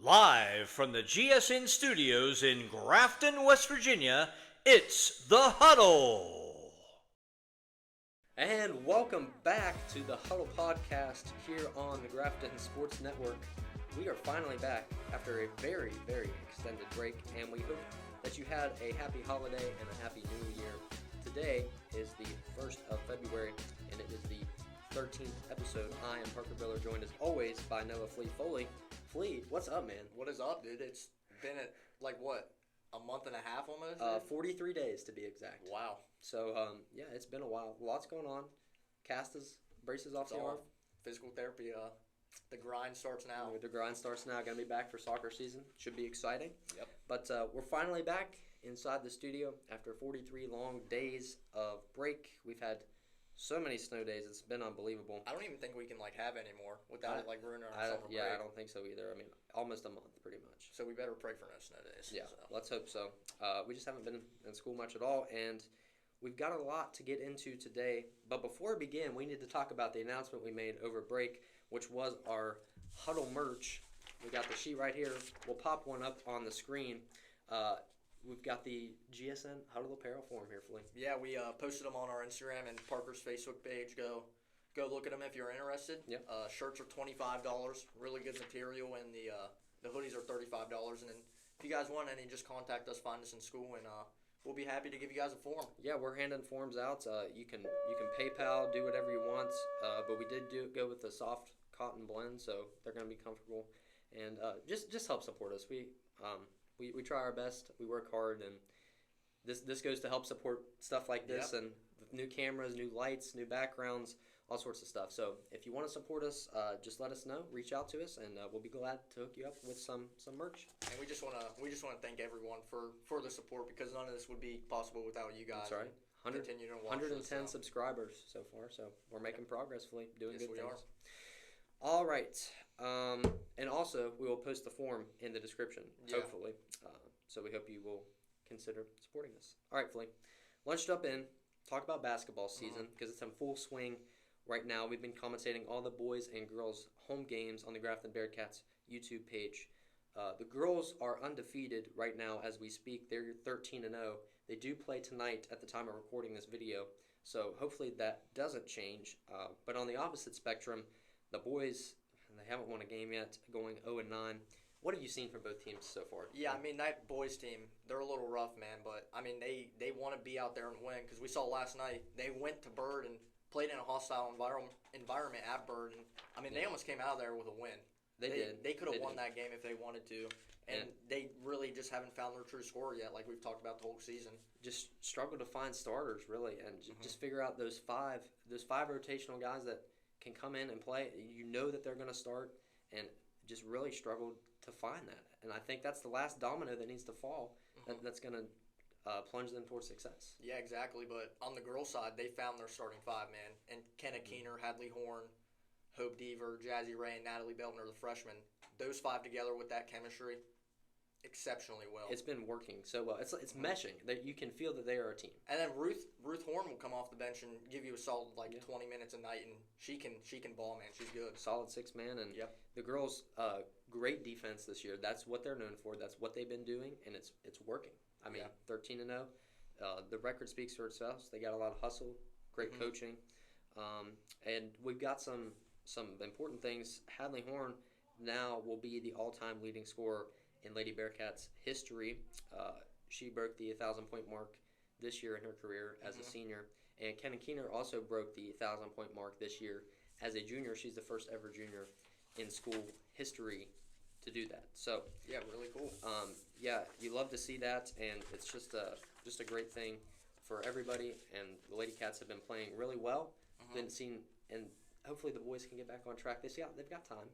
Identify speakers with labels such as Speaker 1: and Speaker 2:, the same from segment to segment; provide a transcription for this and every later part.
Speaker 1: Live from the GSN studios in Grafton, West Virginia, it's the Hudl.
Speaker 2: And welcome back to the Hudl podcast here on the Grafton Sports Network. We are finally back after a very, very extended break, and we hope that you had a happy holiday and a happy new year. Today is the 1st of February, and it is the 13th episode. I am Parker Biller, joined as always by Noah Foley. Flea, what's up, man?
Speaker 3: What is up, dude? It's been a month and a half almost?
Speaker 2: 43 days to be exact.
Speaker 3: Wow.
Speaker 2: So, it's been a while. Lots going on. Braces off the arm.
Speaker 3: Physical therapy, the grind starts now.
Speaker 2: The grind starts now. Going to be back for soccer season. Should be exciting.
Speaker 3: Yep.
Speaker 2: But we're finally back inside the studio after 43 long days of break. We've had so many snow days. It's been unbelievable.
Speaker 3: I don't even think we can have any more without it ruining our summer break.
Speaker 2: Yeah, I don't think so either. I mean, almost a month pretty much.
Speaker 3: So we better pray for no snow days.
Speaker 2: Yeah, let's hope so. We just haven't been in school much at all, and we've got a lot to get into today. But before we begin, we need to talk about the announcement we made over break, which was our Hudl merch. We got the sheet right here. We'll pop one up on the screen. We've got the GSN Hudl apparel for him here, Flea.
Speaker 3: Yeah, we posted them on our Instagram and Parker's Facebook page. Go look at them if you're interested.
Speaker 2: Yep.
Speaker 3: Shirts are $25. Really good material, and the hoodies are $35. And then if you guys want any, just contact us, find us in school, and we'll be happy to give you guys a form.
Speaker 2: Yeah, we're handing forms out. You can PayPal, do whatever you want. But we did go with the soft cotton blend, so they're going to be comfortable. And just help support us. We try our best. We work hard, and this goes to help support stuff like this. Yep. And new cameras, new lights, new backgrounds, all sorts of stuff. So if you want to support us, just let us know. Reach out to us, and we'll be glad to hook you up with some merch.
Speaker 3: And we just want to thank everyone for the support, because none of this would be possible without you guys.
Speaker 2: That's right. 110 subscribers so far, so we're making progress, Flea, doing good things. Are. All right. And also, we will post the form in the description, hopefully. So we hope you will consider supporting us. All right, Flea. Lunched up in, talk about basketball season, because it's in full swing right now. We've been commentating all the boys and girls' home games on the Grafton Bearcats YouTube page. The girls are undefeated right now as we speak. They're 13-0. They do play tonight at the time of recording this video, so hopefully that doesn't change. But on the opposite spectrum, the boys, they haven't won a game yet, going 0-9. What have you seen from both teams so far?
Speaker 3: Yeah, I mean, that boys team, they're a little rough, man. But, I mean, they want to be out there and win, because we saw last night they went to Bird and played in a hostile environment at Bird. And, I mean, they almost came out of there with a win.
Speaker 2: They did.
Speaker 3: They could have won that game if they wanted to. And they really just haven't found their true scorer yet, like we've talked about the whole season.
Speaker 2: Just struggle to find starters, really, and just figure out those five rotational guys that can come in and play. You know that they're going to start, and just really struggled to find that. And I think that's the last domino that needs to fall that's going to plunge them towards success.
Speaker 3: Yeah, exactly. But on the girls' side, they found their starting five, man. And Kenna Keener, Hadley Horn, Hope Deaver, Jazzy Ray, and Natalie Beltner, the freshmen. Those five together with that chemistry, exceptionally well.
Speaker 2: It's been working so well. It's meshing. That you can feel that they are a team.
Speaker 3: And then Ruth Horn will come off the bench and give you a solid 20 minutes a night, and she can ball, man. She's good.
Speaker 2: Solid 6-man, and the girls great defense this year. That's what they're known for. That's what they've been doing, and it's working. I mean, 13-0. The record speaks for itself. They got a lot of hustle, great coaching, and we've got some important things. Hadley Horn now will be the all-time leading scorer in Lady Bearcats history. She broke the 1,000-point mark this year in her career as a senior. And Kenna Keener also broke the 1,000-point mark this year as a junior. She's the first ever junior in school history to do that. So
Speaker 3: yeah, really cool.
Speaker 2: You love to see that, and it's just a great thing for everybody. And the Lady Cats have been playing really well. And hopefully the boys can get back on track. They've got time.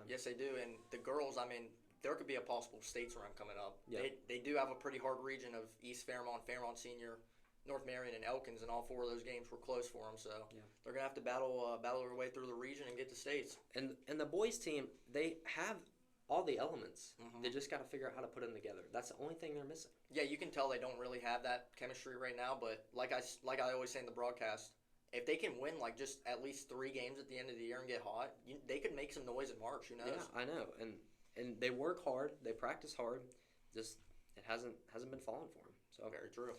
Speaker 3: Yes, they do. And the girls, I mean, there could be a possible states run coming up.
Speaker 2: Yeah.
Speaker 3: They do have a pretty hard region of East Fairmont, Fairmont Senior, North Marion, and Elkins, and all four of those games were close for them. So they're gonna have to battle their way through the region and get to states.
Speaker 2: And the boys team, they have all the elements. They just got to figure out how to put them together. That's the only thing they're missing.
Speaker 3: Yeah, you can tell they don't really have that chemistry right now. But like I always say in the broadcast, if they can win just at least 3 games at the end of the year and get hot, they could make some noise in March. Who knows?
Speaker 2: Yeah, I know. And and they work hard, they practice hard. Just it hasn't been falling for them. So
Speaker 3: Very true.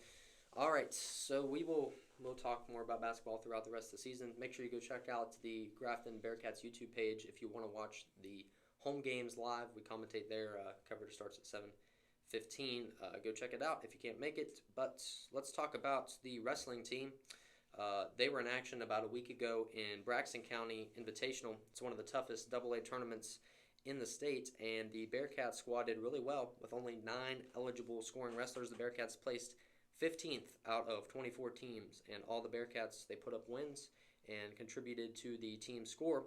Speaker 2: all right, so we'll talk more about basketball throughout the rest of the season. Make sure you go check out the Grafton Bearcats YouTube page if you want to watch the home games live. We commentate there. Coverage starts at 7:15. Go check it out if you can't make it. But let's talk about the wrestling team. They were in action about a week ago in Braxton County Invitational. It's one of the toughest AA tournaments in the state, and the Bearcats squad did really well with only 9 eligible scoring wrestlers. The Bearcats placed 15th out of 24 teams, and all the Bearcats, they put up wins and contributed to the team score.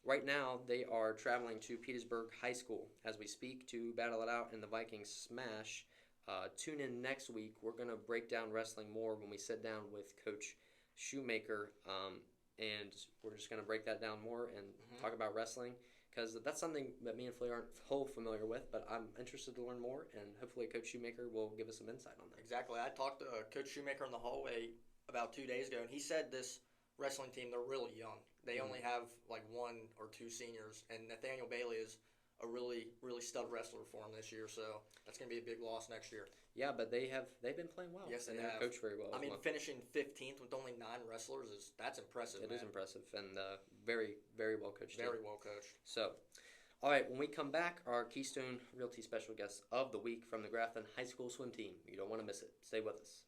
Speaker 2: Right now, they are traveling to Petersburg High School as we speak to battle it out in the Viking Smash. Tune in next week. We're going to break down wrestling more when we sit down with Coach Shoemaker, and we're just going to break that down more and talk about wrestling, because that's something that me and Flea aren't whole familiar with, but I'm interested to learn more, and hopefully Coach Shoemaker will give us some insight on that.
Speaker 3: Exactly. I talked to Coach Shoemaker in the hallway about 2 days ago, and he said this wrestling team, they're really young. They only have like 1 or 2 seniors, and Nathaniel Bailey is a really, really stud wrestler for him this year, so that's going to be a big loss next year.
Speaker 2: Yeah, but they've been playing well.
Speaker 3: Yes, they
Speaker 2: have
Speaker 3: have.
Speaker 2: coached very well.
Speaker 3: I mean, finishing 15th with only 9 wrestlers that's impressive.
Speaker 2: It is impressive, and very, very well coached.
Speaker 3: Very well coached.
Speaker 2: So, all right, when we come back, our Keystone Realty special guest of the week from the Grafton High School swim team. You don't want to miss it. Stay with us.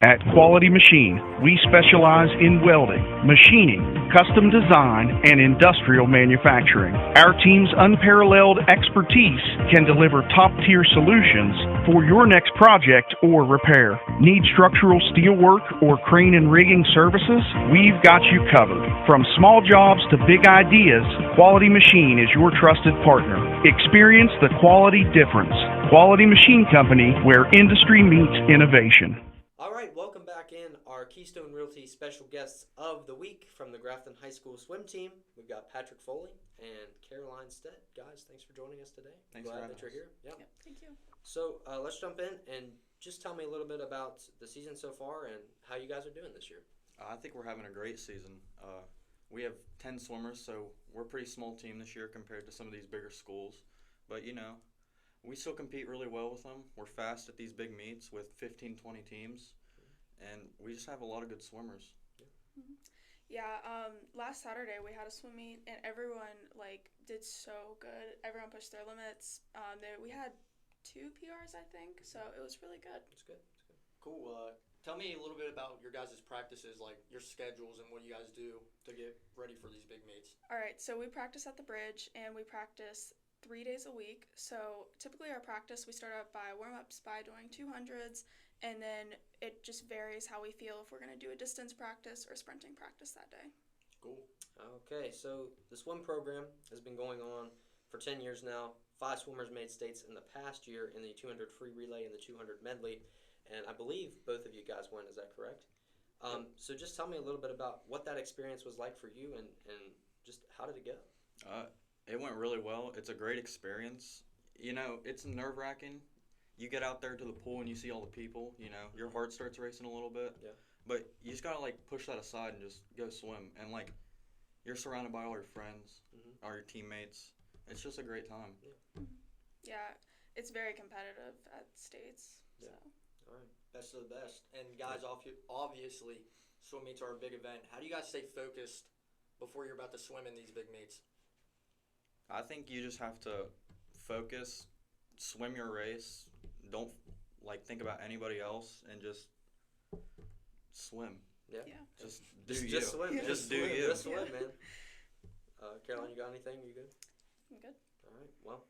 Speaker 4: At Quality Machine, we specialize in welding, machining, custom design, and industrial manufacturing. Our team's unparalleled expertise can deliver top-tier solutions for your next project or repair. Need structural steelwork or crane and rigging services? We've got you covered. From small jobs to big ideas, Quality Machine is your trusted partner. Experience the quality difference. Quality Machine Company, where industry meets innovation.
Speaker 2: All right, welcome back in. Our Keystone Realty special guests of the week from the Grafton High School swim team. We've got Patrick Foley and Caroline Stead. Guys, thanks for joining us today.
Speaker 5: Thanks
Speaker 2: Glad
Speaker 5: for
Speaker 2: that you're here.
Speaker 6: Yep, thank you.
Speaker 2: So let's jump in and just tell me a little bit about the season so far and how you guys are doing this year.
Speaker 5: I think we're having a great season. We have 10 swimmers, so we're a pretty small team this year compared to some of these bigger schools. But, we still compete really well with them. We're fast at these big meets with 15, 20 teams, and we just have a lot of good swimmers.
Speaker 6: Yeah, last Saturday we had a swim meet, and everyone, did so good. Everyone pushed their limits. We had 2 PRs, I think, so it was really good.
Speaker 2: It's good.
Speaker 3: Cool. Tell me a little bit about your guys' practices, like your schedules and what you guys do to get ready for these big meets.
Speaker 6: All right, so we practice at the bridge, and we practice 3 days a week. So typically our practice, we start out by warm-ups by doing 200s, and then it just varies how we feel if we're going to do a distance practice or sprinting practice that day.
Speaker 3: Cool.
Speaker 2: Okay, so the swim program has been going on for 10 years now. 5 swimmers made states in the past year in the 200 free relay and the 200 medley, and I believe both of you guys won. Is that correct? So just tell me a little bit about what that experience was like for you, and just how did it go?
Speaker 5: It went really well. It's a great experience. It's nerve-wracking. You get out there to the pool and you see all the people, your heart starts racing a little bit. Yeah. But you just got to, push that aside and just go swim. And, you're surrounded by all your friends, all your teammates. It's just a great time.
Speaker 6: Yeah, it's very competitive at states.
Speaker 2: Yeah.
Speaker 6: So.
Speaker 2: All right.
Speaker 3: Best of the best. And, guys, obviously, swim meets are a big event. How do you guys stay focused before you're about to swim in these big meets?
Speaker 5: I think you just have to focus, swim your race, don't think about anybody else, and just swim.
Speaker 2: Yeah.
Speaker 5: Just
Speaker 2: swim.
Speaker 6: Yeah.
Speaker 5: Just do you.
Speaker 2: Just swim, man. Caroline, you got anything? You good?
Speaker 6: I'm good.
Speaker 2: All right. Well,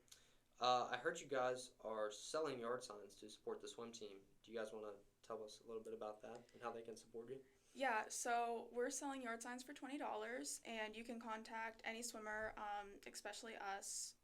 Speaker 2: I heard you guys are selling yard signs to support the swim team. Do you guys want to tell us a little bit about that and how they can support you?
Speaker 6: Yeah, so we're selling yard signs for $20, and you can contact any swimmer, especially us.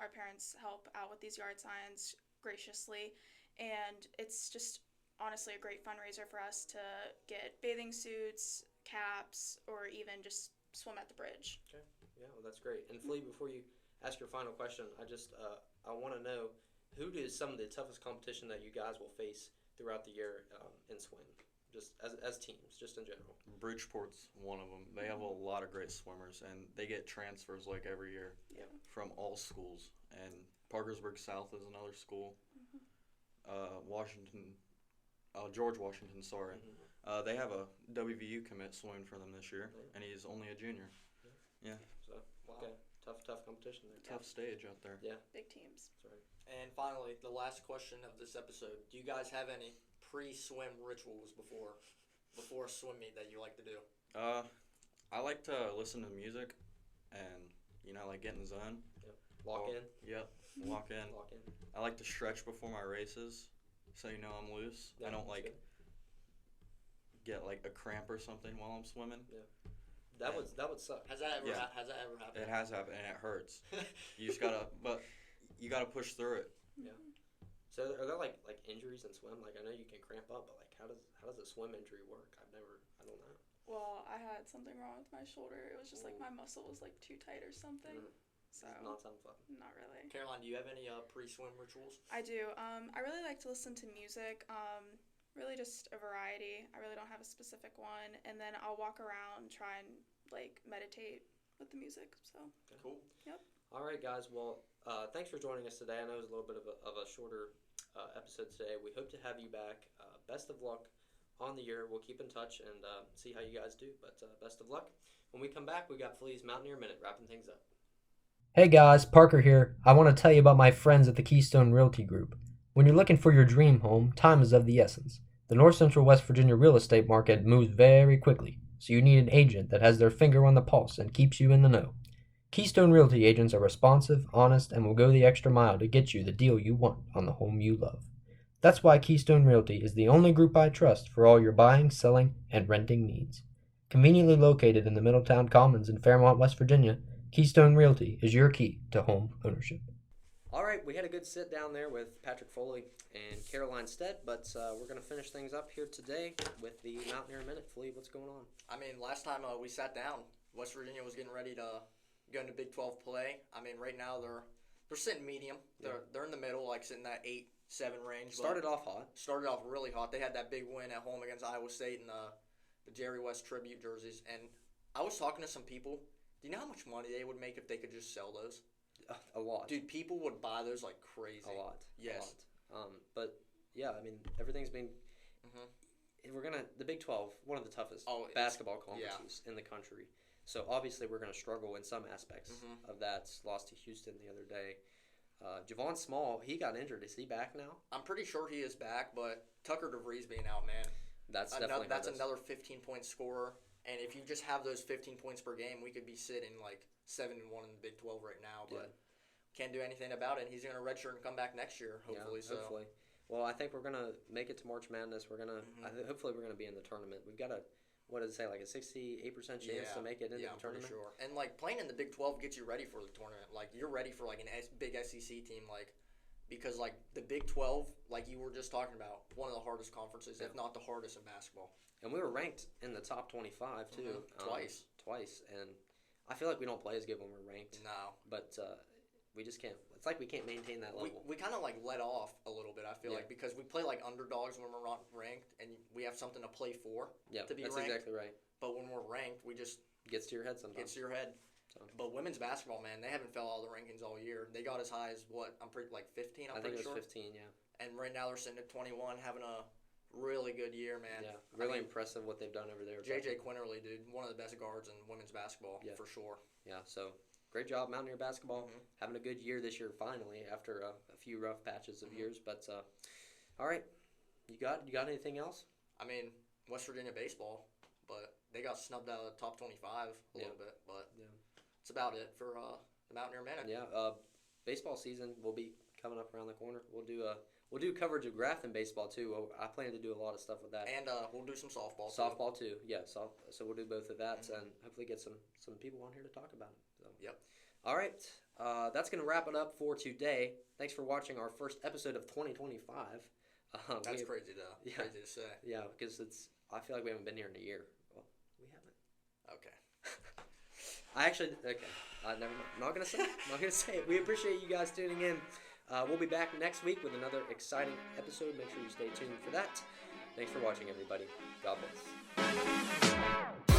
Speaker 6: Our parents help out with these yard signs graciously, and it's just honestly a great fundraiser for us to get bathing suits, caps, or even just swim at the bridge.
Speaker 2: Okay. Yeah, well, that's great. And Flea, before you ask your final question, I want to know, who is some of the toughest competition that you guys will face throughout the year in swim? just as teams, just in general?
Speaker 5: Bridgeport's one of them. They have a lot of great swimmers, and they get transfers like every year from all schools. And Parkersburg South is another school. Washington, George Washington, sorry. They have a WVU commit swimming for them this year, and he's only a junior. Yeah.
Speaker 2: So, okay. Tough competition there.
Speaker 5: Tough stage out there.
Speaker 2: Yeah.
Speaker 6: Big teams.
Speaker 2: That's right.
Speaker 3: And finally, the last question of this episode: do you guys have any pre-swim rituals before a swim meet that you like to do?
Speaker 5: I like to listen to music, and like get in the zone.
Speaker 2: Yep. Walk in.
Speaker 5: Yep. Walk in.
Speaker 2: Walk in.
Speaker 5: I like to stretch before my races, so I'm loose.
Speaker 2: Yeah,
Speaker 5: I don't
Speaker 2: that's
Speaker 5: get like a cramp or something while I'm swimming.
Speaker 2: Yeah. That would suck.
Speaker 3: Has that ever happened?
Speaker 5: It has happened, and it hurts. You just gotta push through it.
Speaker 2: Yeah. So are there like injuries in swim? Like I know you can cramp up, but like how does a swim injury work? I don't know.
Speaker 6: Well, I had something wrong with my shoulder. It was just like my muscle was like too tight or something. So
Speaker 2: It's not sound fun.
Speaker 6: Not really.
Speaker 3: Caroline, do you have any pre-swim rituals?
Speaker 6: I do. I really like to listen to music. Really just a variety. I really don't have a specific one. And then I'll walk around, try and like meditate with the music. So
Speaker 3: Cool.
Speaker 6: Yep.
Speaker 2: All right, guys. Well, thanks for joining us today. I know it was a little bit of a shorter episode today. We hope to have you back. Best of luck on the year. We'll keep in touch and see how you guys do. But best of luck. When we come back, we got Flea's Mountaineer Minute wrapping things up.
Speaker 7: Hey guys, Parker here. I want to tell you about my friends at the Keystone Realty Group. When you're looking for your dream home, time is of the essence. The North Central West Virginia real estate market moves very quickly, so you need an agent that has their finger on the pulse and keeps you in the know. Keystone Realty agents are responsive, honest, and will go the extra mile to get you the deal you want on the home you love. That's why Keystone Realty is the only group I trust for all your buying, selling, and renting needs. Conveniently located in the Middletown Commons in Fairmont, West Virginia, Keystone Realty is your key to home ownership.
Speaker 2: All right, we had a good sit down there with Patrick Foley and Caroline Stead, but we're going to finish things up here today with the Mountaineer Minute. Flea, what's going on?
Speaker 3: I mean, last time we sat down, West Virginia was getting ready to go into Big 12 play. I mean, right now they're sitting medium. They're in the middle, like sitting that 8-7 range.
Speaker 2: Started off hot.
Speaker 3: Started off really hot. They had that big win at home against Iowa State in the Jerry West tribute jerseys. And I was talking to some people. Do you know how much money they would make if they could just sell those?
Speaker 2: A lot.
Speaker 3: Dude, people would buy those like crazy.
Speaker 2: A lot.
Speaker 3: Yes.
Speaker 2: A lot. But, yeah, I mean, everything's been... The Big 12, one of the toughest basketball conferences in the country. So, obviously, we're going to struggle in some aspects of that. Lost to Houston the other day. Javon Small, he got injured. Is he back now?
Speaker 3: I'm pretty sure he is back, but Tucker DeVries being out, man.
Speaker 2: That's definitely
Speaker 3: another 15-point scorer. And if you just have those 15 points per game, we could be sitting like 7-1 in the Big 12 right now. But can't do anything about it. He's going to redshirt and come back next year, hopefully.
Speaker 2: Yeah, hopefully. Well, I think we're going to make it to March Madness. We're going to hopefully we're going to be in the tournament. We've got what does it say, like a 68% chance to make it into the tournament?
Speaker 3: Yeah, I'm pretty sure. And like playing in the Big 12 gets you ready for the tournament. Like you're ready for like big SEC team, like because like the Big 12, like you were just talking about, one of the hardest conferences, if not the hardest in basketball.
Speaker 2: And we were ranked in the top 25 too,
Speaker 3: twice,
Speaker 2: and I feel like we don't play as good when we're ranked.
Speaker 3: No,
Speaker 2: but we just can't. It's like we can't maintain that level.
Speaker 3: We kind of like let off a little bit. I feel like because we play like underdogs when we're not ranked, and we have something to play for.
Speaker 2: Yeah,
Speaker 3: to be
Speaker 2: that's
Speaker 3: ranked.
Speaker 2: exactly right.
Speaker 3: But when we're ranked, we just
Speaker 2: gets to your head sometimes.
Speaker 3: Gets to your head. So. But women's basketball, man, they haven't fell out of the rankings all year. They got as high as what? I'm pretty like 15.
Speaker 2: I think it was 15. Yeah.
Speaker 3: And right now they're sitting at 21, having a really good year, man.
Speaker 2: Yeah, really impressive what they've done over there.
Speaker 3: J.J. Quinterly, dude, one of the best guards in women's basketball, for sure.
Speaker 2: Yeah, so great job, Mountaineer basketball. Having a good year this year finally after a few rough patches of years. But all right, you got anything else?
Speaker 3: I mean, West Virginia baseball, but they got snubbed out of the top 25 a little bit. But that's about it for the Mountaineer Minute.
Speaker 2: Yeah, baseball season will be coming up around the corner. We'll do coverage of Grafton baseball too. I plan to do a lot of stuff with that.
Speaker 3: And we'll do some softball.
Speaker 2: Softball too. Yeah. So we'll do both of that and hopefully get some people on here to talk about it. So.
Speaker 3: Yep.
Speaker 2: All right. That's gonna wrap it up for today. Thanks for watching our first episode of 2025.
Speaker 3: That's crazy though.
Speaker 2: Yeah,
Speaker 3: crazy to say.
Speaker 2: Yeah, because I feel like we haven't been here in a year. Well, we haven't.
Speaker 3: Okay.
Speaker 2: Never mind. I'm not gonna say it. We appreciate you guys tuning in. We'll be back next week with another exciting episode. Make sure you stay tuned for that. Thanks for watching, everybody. God bless.